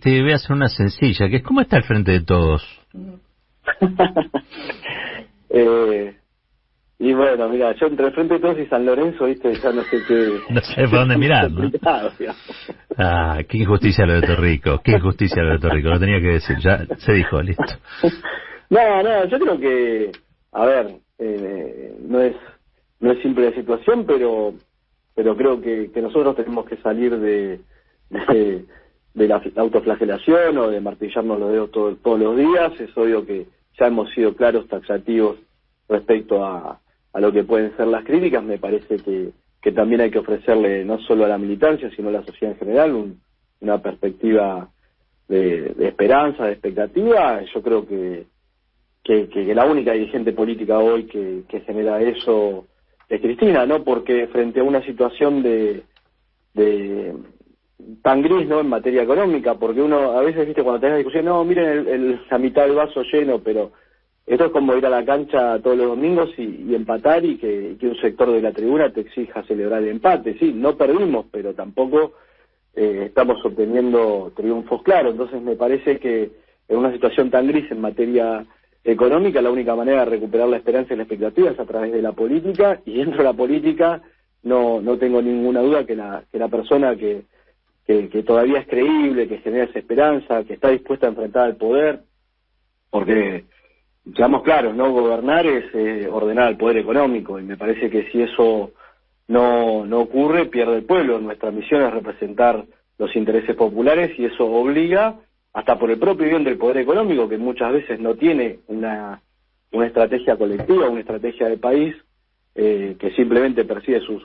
te voy a hacer una sencilla, que es ¿cómo está el Frente de Todos? Y bueno, mira, yo entre el Frente de Todos y San Lorenzo, viste, ya no sé qué... No sé por dónde mirar, ¿no? Ah, qué injusticia lo de Torrico, qué injusticia lo de Torrico, lo tenía que decir, ya se dijo, listo. No, yo creo que, a ver, no es simple la situación, pero creo que nosotros tenemos que salir de la autoflagelación o de martillarnos los dedos todos los días. Es obvio que ya hemos sido claros, taxativos respecto a lo que pueden ser las críticas. Me parece que también hay que ofrecerle no solo a la militancia, sino a la sociedad en general una perspectiva de esperanza, de expectativa. Yo creo que la única dirigente política hoy que genera eso es Cristina, ¿no? Porque frente a una situación de tan gris, ¿no?, en materia económica, porque uno a veces, viste, cuando tenés la discusión, no, miren la mitad del vaso lleno, pero esto es como ir a la cancha todos los domingos y empatar y que un sector de la tribuna te exija celebrar el empate. Sí, no perdimos, pero tampoco estamos obteniendo triunfos claros. Entonces me parece que en una situación tan gris en materia económica, la única manera de recuperar la esperanza y la expectativa es a través de la política, y dentro de la política no tengo ninguna duda que la persona que todavía es creíble, que genera esa esperanza, que está dispuesta a enfrentar al poder, porque seamos claros, ¿no? Gobernar es ordenar al poder económico, y me parece que si eso no ocurre, pierde el pueblo. Nuestra misión es representar los intereses populares, y eso obliga, hasta por el propio bien del poder económico, que muchas veces no tiene una estrategia colectiva, una estrategia de país, que simplemente persigue sus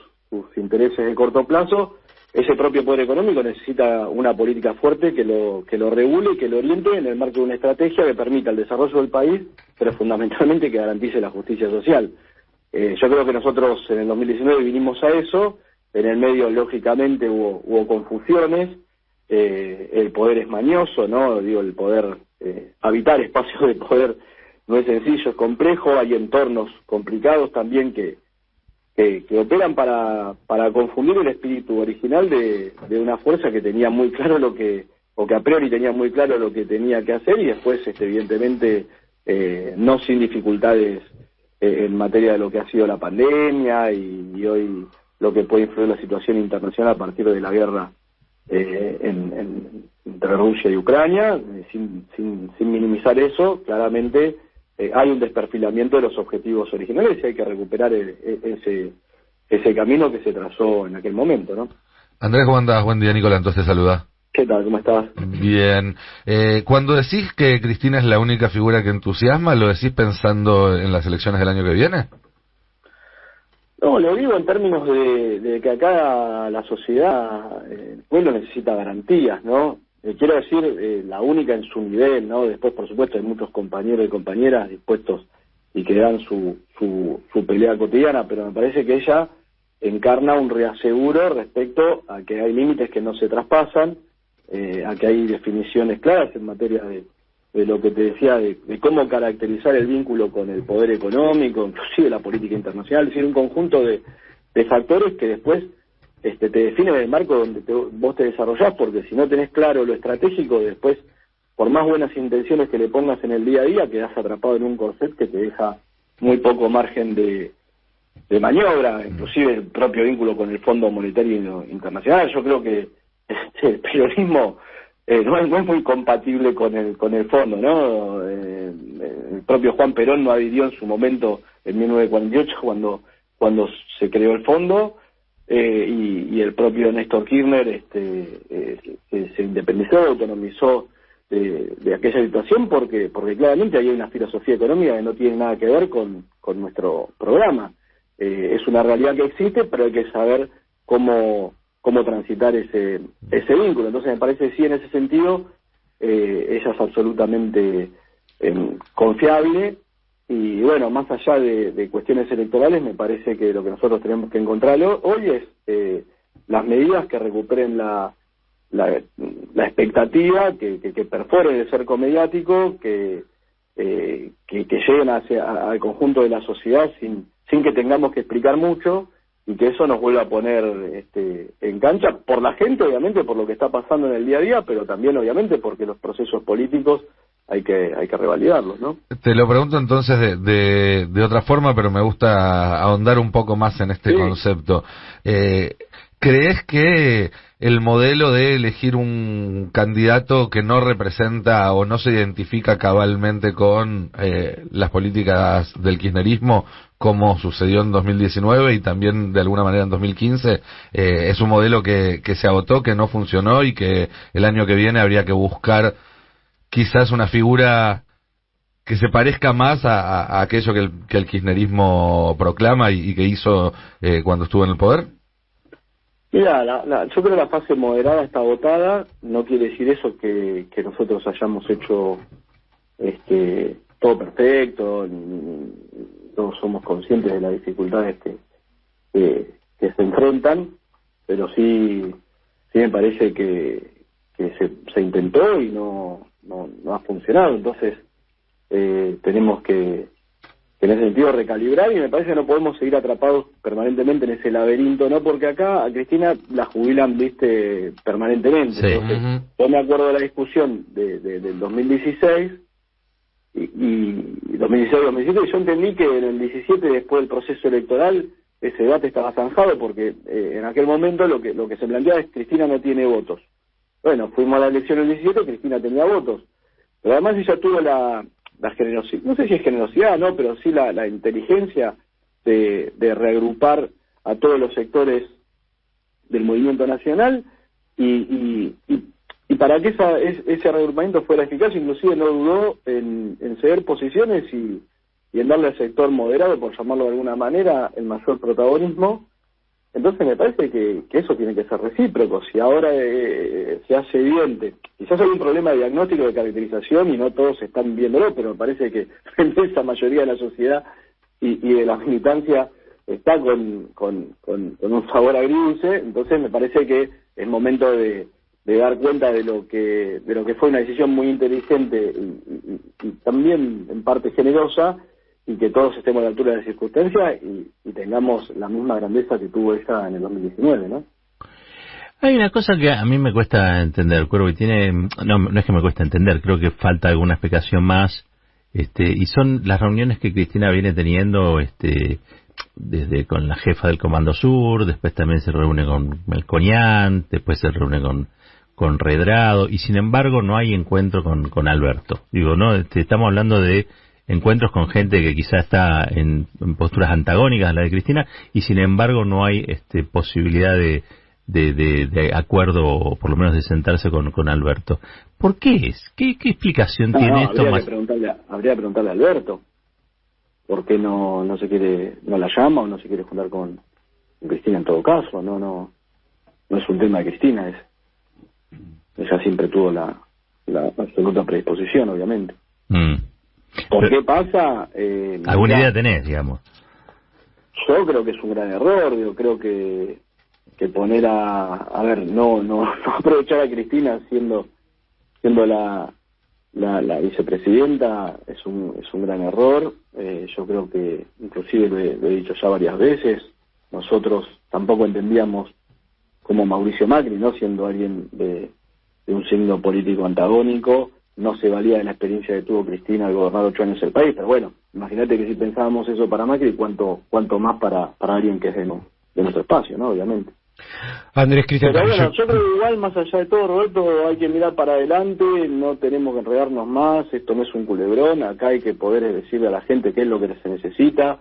intereses de corto plazo. Ese propio poder económico necesita una política fuerte que lo regule y que lo oriente en el marco de una estrategia que permita el desarrollo del país, pero fundamentalmente que garantice la justicia social. Yo creo que nosotros en el 2019 vinimos a eso. En el medio, lógicamente, hubo confusiones. El poder es mañoso, ¿no? El poder, habitar espacios de poder no es sencillo, es complejo. Hay entornos complicados también que operan para confundir el espíritu original de una fuerza que tenía muy claro o que a priori tenía muy claro lo que tenía que hacer, y después, evidentemente, no sin dificultades en materia de lo que ha sido la pandemia y hoy lo que puede influir la situación internacional a partir de la guerra entre Rusia y Ucrania. Sin minimizar eso, claramente hay un desperfilamiento de los objetivos originales, y hay que recuperar ese camino que se trazó en aquel momento, ¿no? Andrés, ¿cómo andás? Buen día, Nicolás, entonces saluda. ¿Qué tal? ¿Cómo estás? Bien. Cuando decís que Cristina es la única figura que entusiasma, ¿lo decís pensando en las elecciones del año que viene? No, lo digo en términos de que acá la sociedad, el pueblo necesita garantías, ¿no? Quiero decir, la única en su nivel, ¿no? Después, por supuesto, hay muchos compañeros y compañeras dispuestos y que dan su pelea cotidiana, pero me parece que ella encarna un reaseguro respecto a que hay límites que no se traspasan, a que hay definiciones claras en materia de lo que te decía, de cómo caracterizar el vínculo con el poder económico, inclusive la política internacional. Es decir, un conjunto de factores que después te definen el marco donde vos te desarrollás, porque si no tenés claro lo estratégico, después, por más buenas intenciones que le pongas en el día a día, quedás atrapado en un corset que te deja muy poco margen de maniobra, inclusive el propio vínculo con el Fondo Monetario Internacional. Yo creo que el peronismo no es muy compatible con el fondo, ¿no? El propio Juan Perón no adhirió en su momento, en 1948, cuando se creó el fondo, y el propio Néstor Kirchner se independizó, autonomizó de aquella situación, porque claramente hay una filosofía económica que no tiene nada que ver con nuestro programa. Es una realidad que existe, pero hay que saber cómo transitar ese vínculo. Entonces me parece que sí, en ese sentido, ella es absolutamente confiable, y bueno, más allá de cuestiones electorales, me parece que lo que nosotros tenemos que encontrar hoy es las medidas que recuperen la expectativa, que perforen el cerco mediático, que lleguen al conjunto de la sociedad sin que tengamos que explicar mucho, y que eso nos vuelva a poner en cancha por la gente, obviamente, por lo que está pasando en el día a día, pero también, obviamente, porque los procesos políticos hay que revalidarlos, ¿no? Te lo pregunto entonces de otra forma, pero me gusta ahondar un poco más en este concepto. ¿Crees que el modelo de elegir un candidato que no representa o no se identifica cabalmente con las políticas del kirchnerismo, como sucedió en 2019 y también de alguna manera en 2015, es un modelo que se agotó, que no funcionó y que el año que viene habría que buscar quizás una figura que se parezca más a aquello que el kirchnerismo proclama y que hizo cuando estuvo en el poder? Mira, yo creo que la fase moderada está agotada. No quiere decir eso que nosotros hayamos hecho todo perfecto. Todos somos conscientes de las dificultades que se enfrentan, pero sí me parece que se intentó y no ha funcionado. Entonces tenemos que en ese sentido recalibrar, y me parece que no podemos seguir atrapados permanentemente en ese laberinto, ¿no? Porque acá a Cristina la jubilan, permanentemente. Sí. Entonces, yo me acuerdo de la discusión del 2016 y 2016-2017, y yo entendí que en el 17, después del proceso electoral, ese debate estaba zanjado, porque en aquel momento lo que se planteaba es: Cristina no tiene votos. Bueno, fuimos a la elección en el 17, Cristina tenía votos, pero además ella tuvo la generosidad, no sé si es generosidad, no, pero sí la inteligencia de reagrupar a todos los sectores del movimiento nacional, y para que ese reagrupamiento fuera eficaz, inclusive no dudó en ceder posiciones y en darle al sector moderado, por llamarlo de alguna manera, el mayor protagonismo. Entonces me parece que eso tiene que ser recíproco. Si ahora se hace evidente, quizás hay un problema de diagnóstico, de caracterización, y no todos están viéndolo, pero me parece que esa mayoría de la sociedad y de la militancia está con un sabor agridulce. Entonces me parece que es momento de dar cuenta de lo que fue una decisión muy inteligente y también en parte generosa, y que todos estemos a la altura de las circunstancias y tengamos la misma grandeza que tuvo ella en el 2019, ¿no? Hay una cosa que a mí me cuesta entender, Cuervo, y no es que me cuesta entender, creo que falta alguna explicación más, y son las reuniones que Cristina viene teniendo, desde con la jefa del Comando Sur, después también se reúne con Melconian, después se reúne con Redrado, y sin embargo no hay encuentro con Alberto. Digo, no, estamos hablando de encuentros con gente que quizá está en posturas antagónicas a la de Cristina, y sin embargo no hay posibilidad de acuerdo, o por lo menos de sentarse con Alberto. ¿Por qué es? ¿Qué explicación tiene esto? Habría que preguntarle a Alberto por qué no la llama o no se quiere juntar con Cristina en todo caso. No es un tema de Cristina, ella siempre tuvo la absoluta predisposición, obviamente. ¿Por qué pasa? ¿Alguna idea tenés, digamos? Yo creo que es un gran error. Creo que poner no aprovechar a Cristina siendo la vicepresidenta es un gran error. Yo creo que, inclusive lo he dicho ya varias veces, nosotros tampoco entendíamos cómo Mauricio Macri, no siendo alguien de un signo político antagónico, no se valía de la experiencia que tuvo Cristina al gobernar 8 años el país. Pero bueno, imagínate que si pensábamos eso para Macri, cuánto más para alguien que es de nuestro espacio, ¿no? Obviamente. Andrés Cristian. Pero bueno, yo creo que igual, más allá de todo, Roberto, hay que mirar para adelante, no tenemos que enredarnos más, esto no es un culebrón, acá hay que poder decirle a la gente qué es lo que se necesita.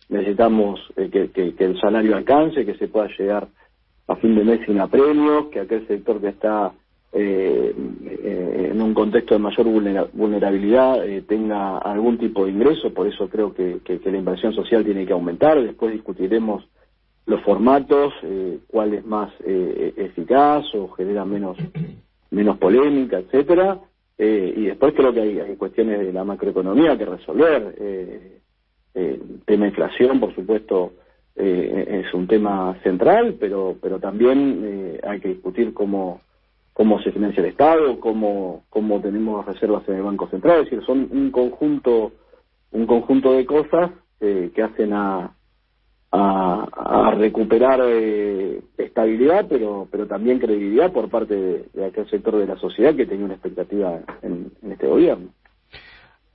Necesitamos que el salario alcance, que se pueda llegar a fin de mes sin apremios, que aquel sector que está en un contexto de mayor vulnerabilidad tenga algún tipo de ingreso. Por eso creo que la inversión social tiene que aumentar. Después discutiremos los formatos, cuál es más eficaz o genera menos polémica, etcétera. Y después creo que hay cuestiones de la macroeconomía que resolver. El tema de inflación, por supuesto, es un tema central, pero también hay que discutir cómo se financia el Estado, cómo tenemos reservas en el Banco Central. Es decir, son un conjunto de cosas que hacen a a recuperar estabilidad, pero también credibilidad por parte de aquel sector de la sociedad que tenía una expectativa en este gobierno.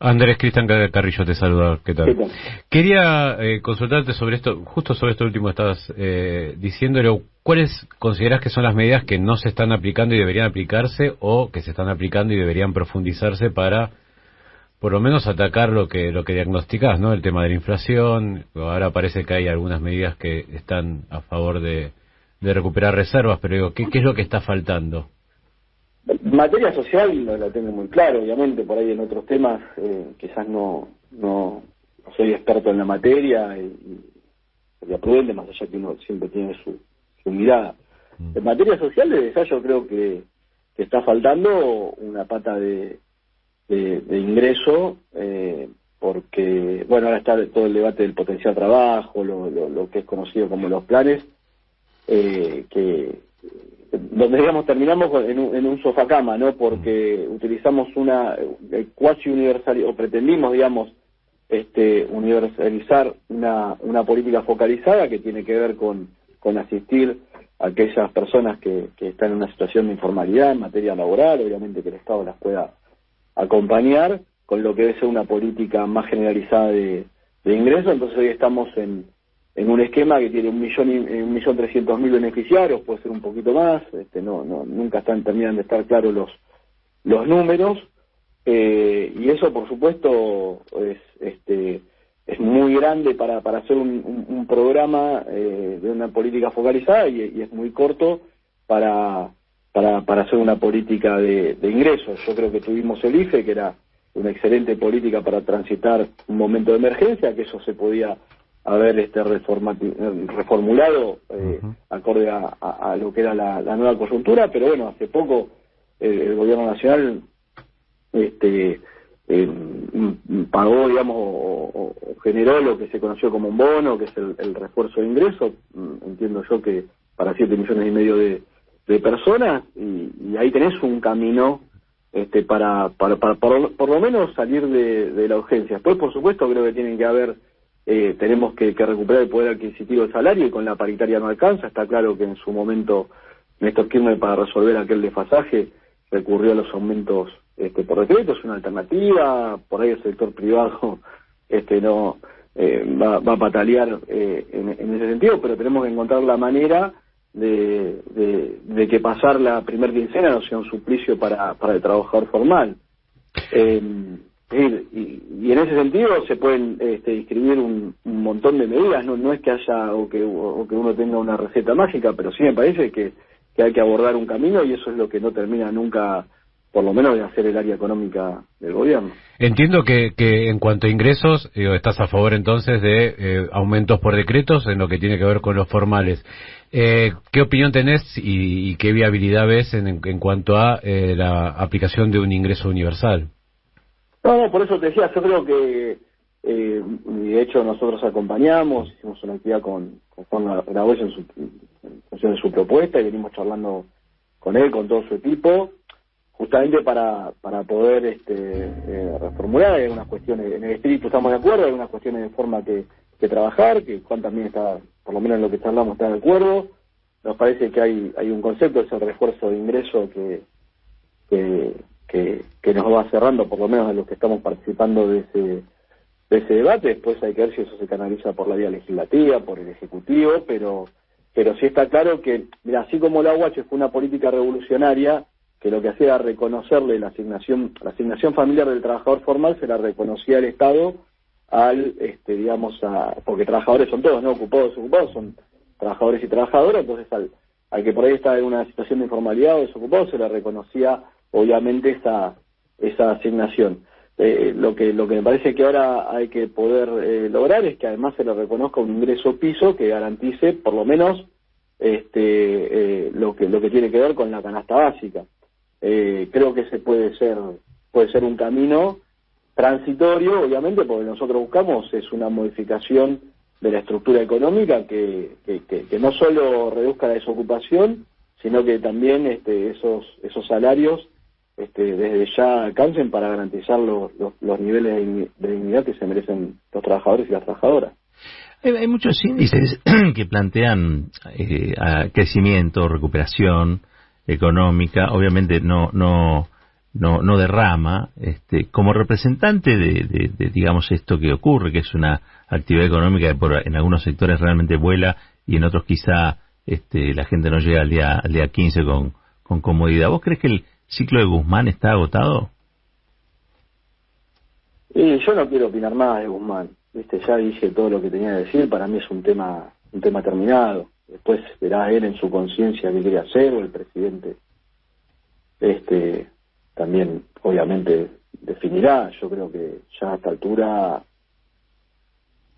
Andrés, Cristian Carrillo te saluda, ¿qué tal? ¿Qué tal? Quería consultarte sobre esto, justo sobre esto último estabas diciéndolo. ¿Cuáles consideras que son las medidas que no se están aplicando y deberían aplicarse, o que se están aplicando y deberían profundizarse para, por lo menos, atacar lo que diagnosticás, ¿no? El tema de la inflación. Ahora parece que hay algunas medidas que están a favor de recuperar reservas, pero digo, ¿qué es lo que está faltando? Materia social no la tengo muy claro, obviamente, por ahí en otros temas quizás no soy experto en la materia y sería prudente, más allá que uno siempre tiene su mirada. En materia social, desde ya yo creo que está faltando una pata de ingreso, porque, bueno, ahora está todo el debate del potencial trabajo, lo que es conocido como los planes, donde, digamos, terminamos en un sofacama, ¿no? Porque utilizamos una cuasi universal, o pretendimos, digamos, universalizar una política focalizada que tiene que ver con asistir a aquellas personas que están en una situación de informalidad en materia laboral, obviamente que el Estado las pueda acompañar, con lo que debe ser una política más generalizada de ingresos. Entonces hoy estamos en un esquema que tiene 1.300.000 beneficiarios, puede ser un poquito más, nunca terminan de estar claros los números, y eso por supuesto es muy grande para hacer un programa de una política focalizada, y es muy corto para hacer una política de ingresos. Yo creo que tuvimos el IFE, que era una excelente política para transitar un momento de emergencia, que eso se podía haber reformulado acorde a lo que era la nueva coyuntura, pero bueno, hace poco el gobierno nacional pagó, digamos, o generó lo que se conoció como un bono, que es el refuerzo de ingresos, entiendo yo que para 7,5 millones de personas, y ahí tenés un camino para por lo menos salir de la urgencia. Después, por supuesto, creo que tienen que haber tenemos que recuperar el poder adquisitivo del salario, y con la paritaria no alcanza. Está claro que en su momento Néstor Kirchner, para resolver aquel desfasaje, recurrió a los aumentos por decreto. Es una alternativa, por ahí el sector privado no va a patalear en ese sentido, pero tenemos que encontrar la manera de que pasar la primer quincena no sea un suplicio para el trabajador formal. Y en ese sentido se pueden inscribir un montón de medidas. No es que haya o que uno tenga una receta mágica, pero sí me parece que hay que abordar un camino, y eso es lo que no termina nunca, por lo menos, de hacer el área económica del gobierno. Entiendo que en cuanto a ingresos, estás a favor entonces de aumentos por decretos en lo que tiene que ver con los formales. ¿Qué opinión tenés y qué viabilidad ves en cuanto a la aplicación de un ingreso universal? No, por eso te decía, yo creo que, y de hecho nosotros acompañamos, hicimos una actividad con Juan Grabois en función de su propuesta, y venimos charlando con él, con todo su equipo, justamente para poder reformular. Hay algunas cuestiones, en el espíritu estamos de acuerdo, hay algunas cuestiones de forma que trabajar, que Juan también está, por lo menos en lo que charlamos, está de acuerdo. Nos parece que hay un concepto, es el refuerzo de ingreso que nos va cerrando, por lo menos de los que estamos participando de ese debate. Después hay que ver si eso se canaliza por la vía legislativa, por el Ejecutivo, pero sí está claro que, mira, así como la UH fue una política revolucionaria, que lo que hacía era reconocerle la asignación familiar del trabajador formal, se la reconocía el Estado al, porque trabajadores son todos, ¿no? Ocupados, son trabajadores y trabajadoras. Entonces al que por ahí está en una situación de informalidad o desocupado, se le reconocía obviamente esa asignación. Lo que me parece que ahora hay que poder lograr es que además se le reconozca un ingreso piso que garantice por lo menos lo que tiene que ver con la canasta básica. Creo que ese puede ser un camino transitorio, obviamente, porque nosotros buscamos es una modificación de la estructura económica que no solo reduzca la desocupación, sino que también esos salarios desde ya alcancen para garantizar los niveles de dignidad que se merecen los trabajadores y las trabajadoras. Hay muchos índices que plantean crecimiento, recuperación económica, obviamente no derrama, como representante de digamos esto que ocurre, que es una actividad económica que en algunos sectores realmente vuela y en otros quizá la gente no llega al día 15 con comodidad. ¿Vos crees que el ciclo de Guzmán está agotado? Yo no quiero opinar más de Guzmán, ya dije todo lo que tenía que decir. Para mí es un tema terminado. Después verá él en su conciencia qué quiere hacer, o el presidente también obviamente definirá. Yo creo que ya a esta altura,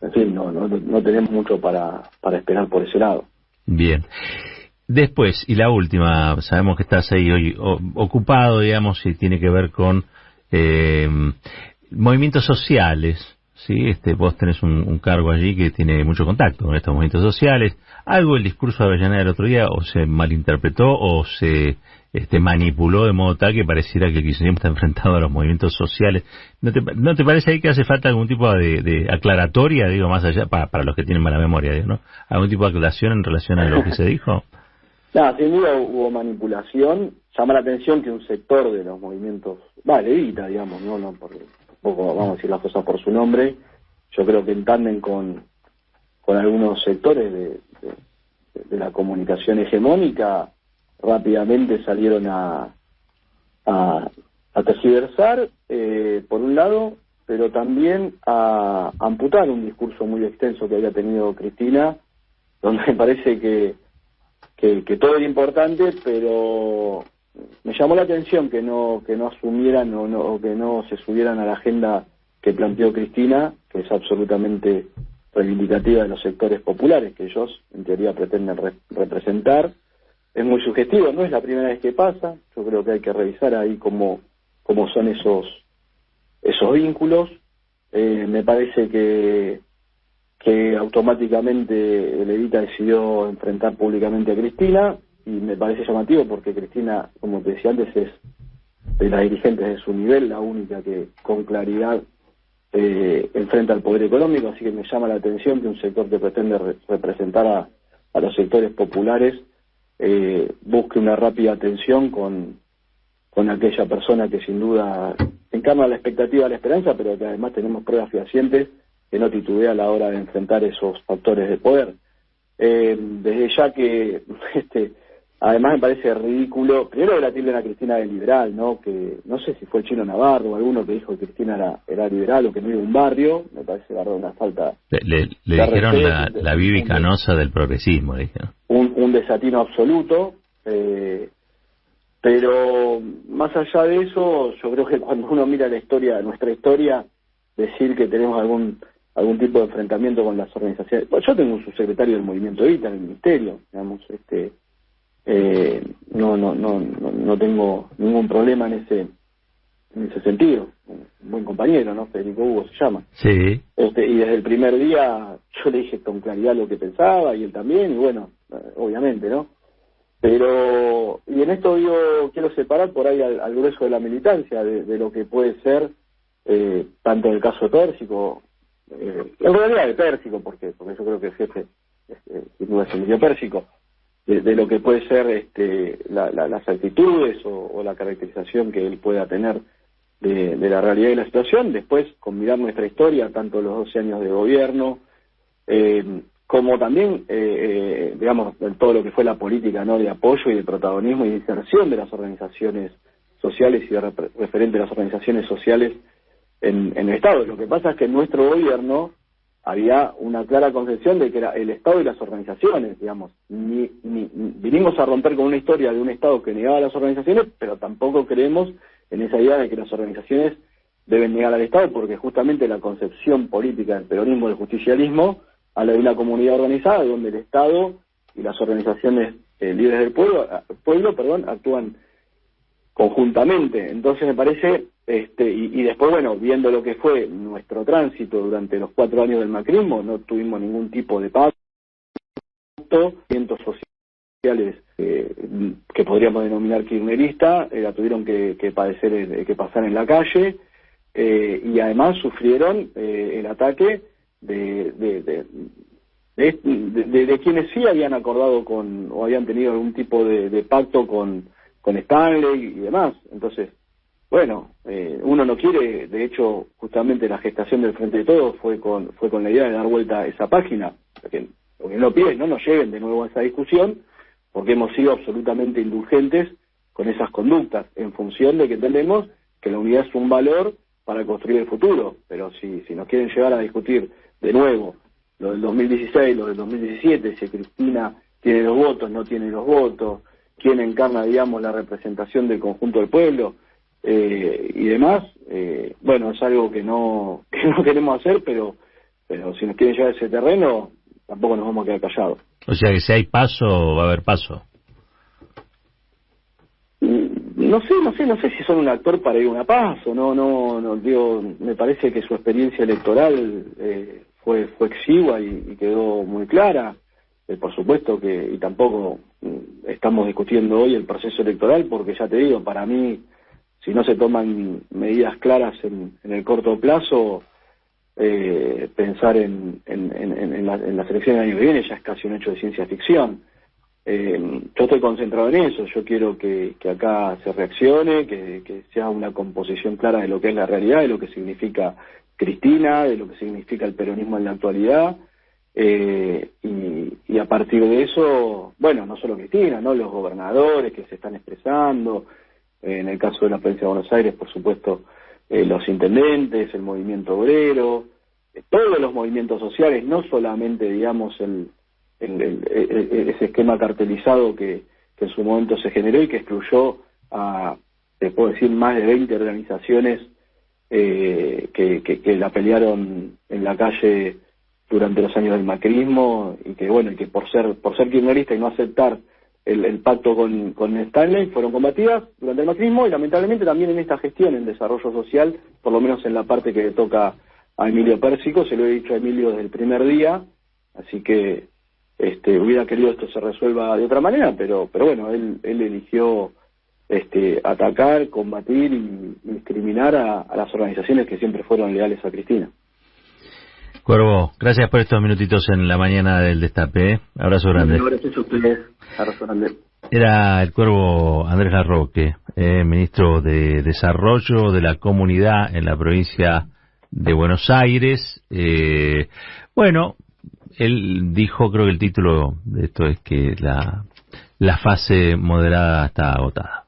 en fin, no tenemos mucho para esperar por ese lado. Bien. Después, y la última, sabemos que estás ahí hoy ocupado, digamos, y tiene que ver con movimientos sociales, ¿sí? Vos tenés un cargo allí que tiene mucho contacto con estos movimientos sociales. ¿Algo el discurso de Avellaneda el otro día o se malinterpretó o se manipuló de modo tal que pareciera que el kirchnerismo está enfrentado a los movimientos sociales? ¿No te parece ahí que hace falta algún tipo de aclaratoria, digo, más allá, para los que tienen mala memoria, digo, ¿no? ¿Algún tipo de aclaración en relación a lo que se dijo? No, sin duda hubo manipulación. Llama la atención que un sector de los movimientos, levita, digamos, no tampoco vamos a decir las cosas por su nombre. Yo creo que en tándem con algunos sectores de la comunicación hegemónica, rápidamente salieron a tergiversar, por un lado, pero también a amputar un discurso muy extenso que había tenido Cristina, donde me parece que todo era importante, pero me llamó la atención que no asumieran o que no se subieran a la agenda que planteó Cristina, que es absolutamente reivindicativa de los sectores populares que ellos en teoría pretenden representar. Es muy sugestivo, no es la primera vez que pasa. Yo creo que hay que revisar ahí cómo son esos vínculos. Me parece que automáticamente el Evita decidió enfrentar públicamente a Cristina, y me parece llamativo porque Cristina, como te decía antes, es de las dirigentes de su nivel la única que con claridad enfrenta al poder económico, así que me llama la atención que un sector que pretende representar a los sectores populares busque una rápida atención con aquella persona que sin duda encarna la expectativa, la esperanza, pero que además tenemos pruebas fehacientes que no titubea a la hora de enfrentar esos factores de poder. Desde ya que además me parece ridículo, primero que la tilden a Cristina de liberal, ¿no? Que no sé si fue el Chino Navarro o alguno que dijo que Cristina era liberal o que no iba a un barrio. Me parece una falta. Le dijeron la Bibi Canosa del progresismo, dijeron. Un desatino absoluto. Pero más allá de eso, yo creo que cuando uno mira nuestra historia, decir que tenemos algún tipo de enfrentamiento con las organizaciones. Bueno, yo tengo un subsecretario del movimiento Evita en el ministerio, digamos, no tengo ningún problema en ese sentido. Un buen compañero, ¿no? Federico Hugo se llama. Sí. Y desde el primer día yo le dije con claridad lo que pensaba, y él también, y bueno, obviamente, ¿no? Pero, y en esto quiero separar por ahí al grueso de la militancia de lo que puede ser, tanto en el caso de Pérsico, en realidad de Pérsico, porque yo creo que el jefe sin duda es Emilio Pérsico, de lo que puede ser las actitudes o la caracterización que él pueda tener de la realidad de la situación. Después, con mirar nuestra historia, tanto los 12 años de gobierno, como también, digamos, todo lo que fue la política, ¿no?, de apoyo y de protagonismo y de inserción de las organizaciones sociales y de referente de las organizaciones sociales en el Estado. Lo que pasa es que en nuestro gobierno había una clara concepción de que era el Estado y las organizaciones, digamos. Vinimos a romper con una historia de un Estado que negaba a las organizaciones, pero tampoco creemos en esa idea de que las organizaciones deben negar al Estado, porque justamente la concepción política del peronismo, del justicialismo, habla de una comunidad organizada donde el Estado y las organizaciones libres del pueblo actúan conjuntamente. Entonces me parece, y después, bueno, viendo lo que fue nuestro tránsito durante los 4 años del macrismo, no tuvimos ningún tipo de pacto, cientos sociales que podríamos denominar kirchnerista, la tuvieron que que pasar en la calle, y además sufrieron el ataque de de quienes sí habían acordado o habían tenido algún tipo de pacto con Stanley y demás. Entonces, bueno, uno no quiere, de hecho, justamente la gestación del Frente de Todos fue con la idea de dar vuelta a esa página, porque no piden, no nos lleven de nuevo a esa discusión, porque hemos sido absolutamente indulgentes con esas conductas, en función de que entendemos que la unidad es un valor para construir el futuro. Pero si nos quieren llevar a discutir de nuevo lo del 2016, lo del 2017, si Cristina tiene los votos, no tiene los votos, quién encarna, digamos, la representación del conjunto del pueblo, y demás, bueno, es algo que no queremos hacer, pero si nos quieren llevar a ese terreno, tampoco nos vamos a quedar callados. O sea que si hay paso, va a haber paso. No sé si son un actor para ir a una paso, no digo, me parece que su experiencia electoral fue exigua y quedó muy clara. Por supuesto que, y tampoco estamos discutiendo hoy el proceso electoral, porque ya te digo, para mí, si no se toman medidas claras en el corto plazo, pensar en las elecciones del año que viene ya es casi un hecho de ciencia ficción. Yo estoy concentrado en eso, yo quiero que acá se reaccione, que sea una composición clara de lo que es la realidad, de lo que significa Cristina, de lo que significa el peronismo en la actualidad, y a partir de eso, bueno, no solo Cristina, ¿no? Los gobernadores que se están expresando, en el caso de la provincia de Buenos Aires, por supuesto, los intendentes, el movimiento obrero, todos los movimientos sociales, no solamente, digamos, ese esquema cartelizado que en su momento se generó y que excluyó a, te puedo decir, más de 20 organizaciones que la pelearon en la calle durante los años del macrismo, y que bueno, y que por ser kirchnerista y no aceptar el pacto con Stanley fueron combatidas durante el macrismo, y lamentablemente también en esta gestión en desarrollo social, por lo menos en la parte que le toca a Emilio Pérsico. Se lo he dicho a Emilio desde el primer día, así que hubiera querido esto se resuelva de otra manera, pero bueno, él eligió atacar, combatir y discriminar a las organizaciones que siempre fueron leales a Cristina. Cuervo, gracias por estos minutitos en la mañana del Destape. Abrazo grande. Gracias a ustedes. Abrazo grande. Era el Cuervo Andrés Larroque, ministro de Desarrollo de la Comunidad en la provincia de Buenos Aires. Bueno, él dijo, creo que el título de esto es que la fase moderada está agotada.